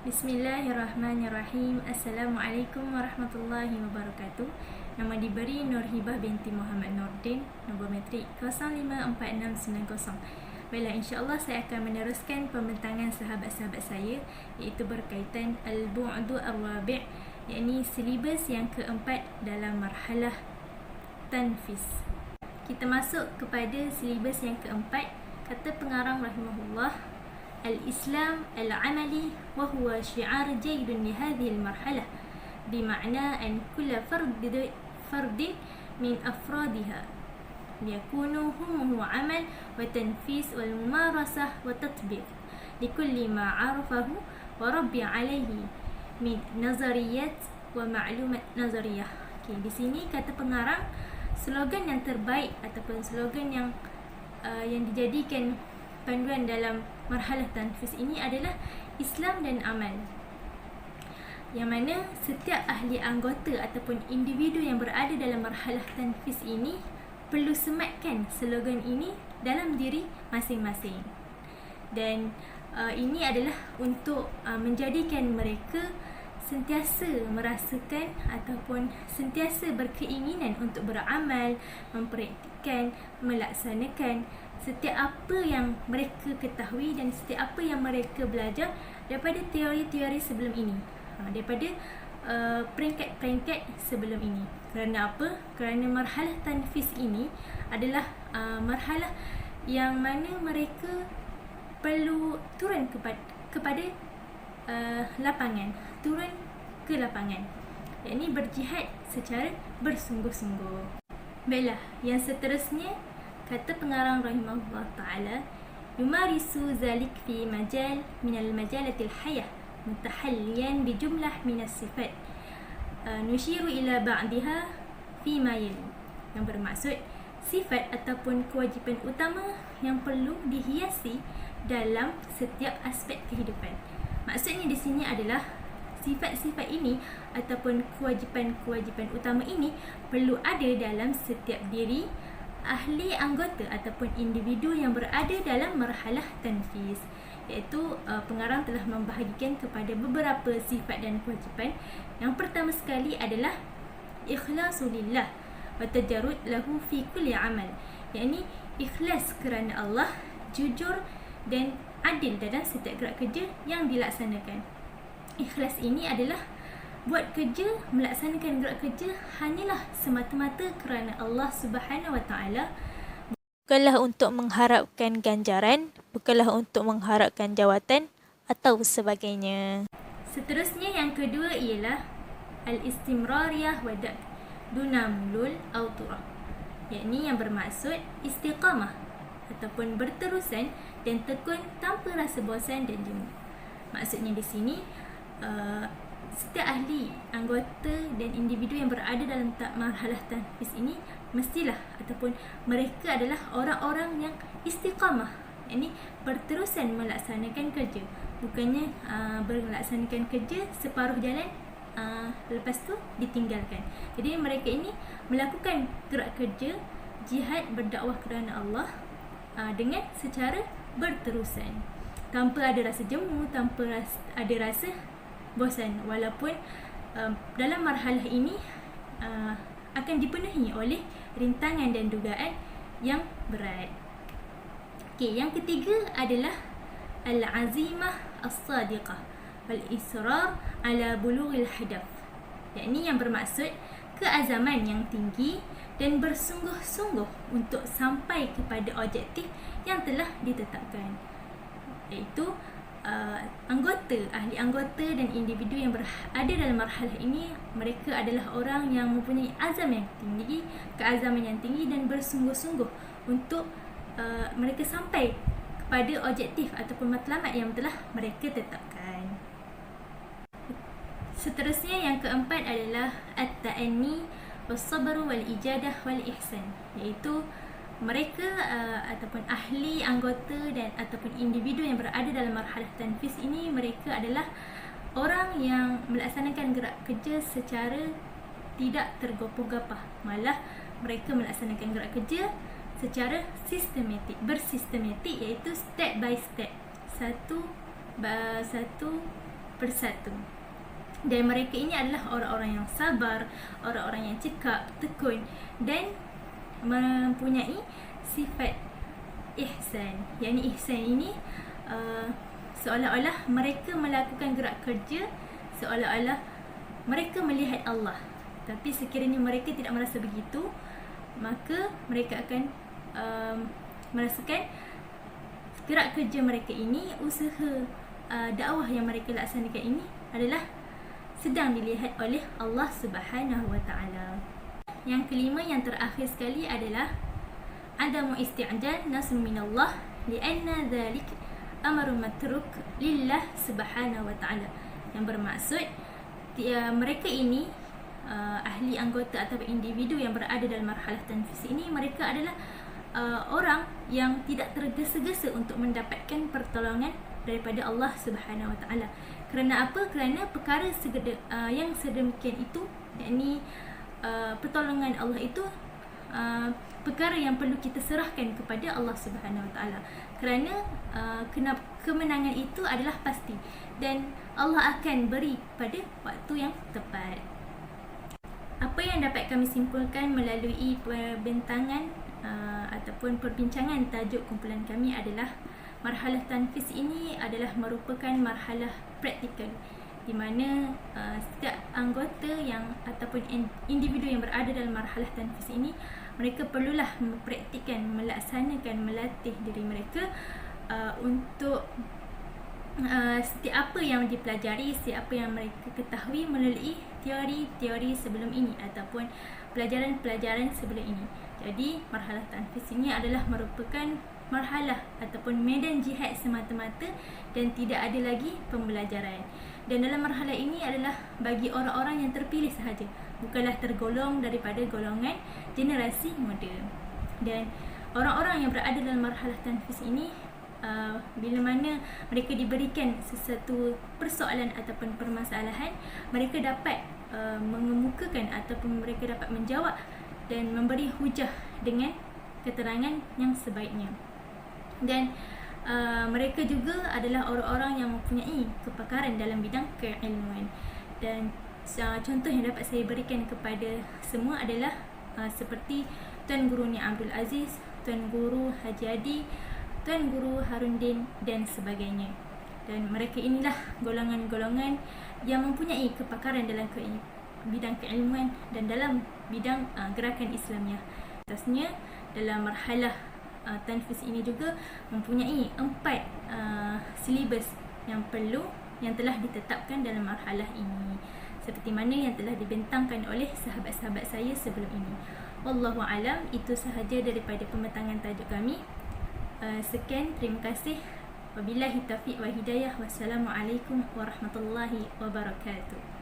Bismillahirrahmanirrahim. Assalamualaikum warahmatullahi wabarakatuh. Nama diberi Nurhibah binti Muhammad Nordin, nombor matrik 054690. Baiklah, insya-Allah saya akan meneruskan pembentangan sahabat-sahabat saya, iaitu berkaitan al-bu'du ar-rabi', yakni silibus yang keempat dalam marhalah tanfis. Kita masuk kepada silibus yang keempat. Kata pengarang rahimahullah, al-Islam al-amali wa huwa syi'ar jaydun li hadhihi al-marhalah, bima'na an kulla fardin min afradiha yakunu humuhu amal wa tanfis wal mumarasah wa tatbiq likulli ma 'arafahu wa rabbi 'alayhi min nazariyat wa ma'lumat nazariyah. Okey, di sini kata pengarang, slogan yang terbaik ataupun slogan yang dijadikan panduan dalam marhalah tanfis ini adalah Islam dan amal, yang mana setiap ahli anggota ataupun individu yang berada dalam marhalah tanfis ini perlu sematkan slogan ini dalam diri masing-masing. Dan ini adalah untuk menjadikan mereka sentiasa merasakan ataupun sentiasa berkeinginan untuk beramal, mempraktikkan, melaksanakan setiap apa yang mereka ketahui dan setiap apa yang mereka belajar daripada teori-teori sebelum ini, daripada peringkat-peringkat sebelum ini. Kerana apa? Kerana marhalah tanfis ini adalah marhalah yang mana mereka perlu turun kepada lapangan, turun ke lapangan, yakni berjihad secara bersungguh-sungguh. Baiklah, yang seterusnya kata pengarang rahimahullah ta'ala, yumarisu zalik fi majal minal majalatil hayah mutahalliyan bijumlah minas sifat nushiru ila ba'diha fi ma yali, yang bermaksud sifat ataupun kewajipan utama yang perlu dihiasi dalam setiap aspek kehidupan. Maksudnya di sini adalah sifat-sifat ini ataupun kewajipan-kewajipan utama ini perlu ada dalam setiap diri ahli anggota ataupun individu yang berada dalam marhalah tanfis, iaitu pengarang telah membahagikan kepada beberapa sifat dan kewajipan. Yang pertama sekali adalah ikhlasu lillah wa tajarrud lahu fi kulli amal, yakni ikhlas kerana Allah, jujur dan adil dalam setiap gerak kerja yang dilaksanakan. Ikhlas ini adalah buat kerja, melaksanakan gerak kerja hanyalah semata-mata kerana Allah Subhanahu Wa Taala, bukanlah untuk mengharapkan ganjaran, bukanlah untuk mengharapkan jawatan atau sebagainya. Seterusnya yang kedua ialah al-istimrariyah wa duna mulul au turah, yakni yang bermaksud istiqamah ataupun berterusan dan tekun tanpa rasa bosan dan jemu. Maksudnya di sini setiap ahli anggota dan individu yang berada dalam marhalah tanfis ini mestilah ataupun mereka adalah orang-orang yang istiqamah, yakni berterusan melaksanakan kerja, bukannya melaksanakan kerja separuh jalan lepas tu ditinggalkan. Jadi mereka ini melakukan gerak kerja jihad berdakwah kerana Allah dengan secara berterusan, tanpa ada rasa jemu, tanpa ada rasa bosan, walaupun dalam marhalah ini akan dipenuhi oleh rintangan dan dugaan yang berat. Okey, yang ketiga adalah al-azimah as-sadiqah wal israr ala bulughil hadaf, yakni yang bermaksud keazaman yang tinggi dan bersungguh-sungguh untuk sampai kepada objektif yang telah ditetapkan, iaitu ahli anggota dan individu yang berada dalam marhalah ini, mereka adalah orang yang mempunyai azam yang tinggi, keazaman yang tinggi dan bersungguh-sungguh untuk mereka sampai kepada objektif ataupun matlamat yang telah mereka tetapkan. Seterusnya yang keempat adalah at-ta'anni was-sabr wal-ijadah wal-ihsan, iaitu mereka ataupun ahli anggota dan ataupun individu yang berada dalam marhalah tanfis ini, mereka adalah orang yang melaksanakan gerak kerja secara tidak tergopoh-gapah, malah mereka melaksanakan gerak kerja secara bersistematik, iaitu step by step, satu persatu. Dan mereka ini adalah orang-orang yang sabar, orang-orang yang cekap, tekun dan mempunyai sifat ihsan. Yakni ihsan ini seolah-olah mereka melakukan gerak kerja seolah-olah mereka melihat Allah. Tapi sekiranya mereka tidak merasa begitu, maka mereka akan merasakan gerak kerja mereka ini, usaha dakwah yang mereka laksanakan ini adalah sedang dilihat oleh Allah Subhanahu wa taala. Yang kelima, yang terakhir sekali adalah adamu isti'jal nasr minallah li'anna dhalik amarun matruk lillah Subhanahu wa taala. Yang bermaksud mereka ini ahli anggota atau individu yang berada dalam marhalah tanfis ini, mereka adalah orang yang tidak tergesa-gesa untuk mendapatkan pertolongan daripada Allah Subhanahu wa taala. Kerana apa? Kerana perkara yang sedemikian itu, yakni pertolongan Allah itu perkara yang perlu kita serahkan kepada Allah Subhanahu wa taala. Kerana kemenangan itu adalah pasti dan Allah akan beri pada waktu yang tepat. Apa yang dapat kami simpulkan melalui perbincangan ataupun perbincangan tajuk kumpulan kami adalah marhalah tanfis ini adalah merupakan marhalah praktikal di mana setiap anggota yang ataupun individu yang berada dalam marhalah tanfis ini, mereka perlulah mempraktikkan, melaksanakan, melatih diri mereka untuk setiap apa yang dipelajari, setiap apa yang mereka ketahui melalui teori-teori sebelum ini ataupun pelajaran-pelajaran sebelum ini. Jadi marhalah tanfis ini adalah merupakan marhalah ataupun medan jihad semata-mata dan tidak ada lagi pembelajaran. Dan dalam marhalah ini adalah bagi orang-orang yang terpilih sahaja, bukanlah tergolong daripada golongan generasi muda. Dan orang-orang yang berada dalam marhalah tanfis ini, bila mana mereka diberikan sesuatu persoalan ataupun permasalahan, mereka dapat mengemukakan ataupun mereka dapat menjawab dan memberi hujah dengan keterangan yang sebaiknya. Dan mereka juga adalah orang-orang yang mempunyai kepakaran dalam bidang keilmuan. Dan contoh yang dapat saya berikan kepada semua adalah seperti Tuan Guru Ni Abdul Aziz, Tuan Guru Haji Adi, Tuan Guru Harundin dan sebagainya. Dan mereka inilah golongan-golongan yang mempunyai kepakaran dalam bidang keilmuan dan dalam bidang gerakan Islamiah. Atasnya dalam marhalah tanfis ini juga mempunyai 4 silibus yang telah ditetapkan dalam marhalah ini, seperti mana yang telah dibentangkan oleh sahabat-sahabat saya sebelum ini. Wallahu alam, itu sahaja daripada pembentangan tajuk kami. Sekian, terima kasih. Wabillahi taufiq wa hidayah. Wassalamualaikum warahmatullahi wabarakatuh.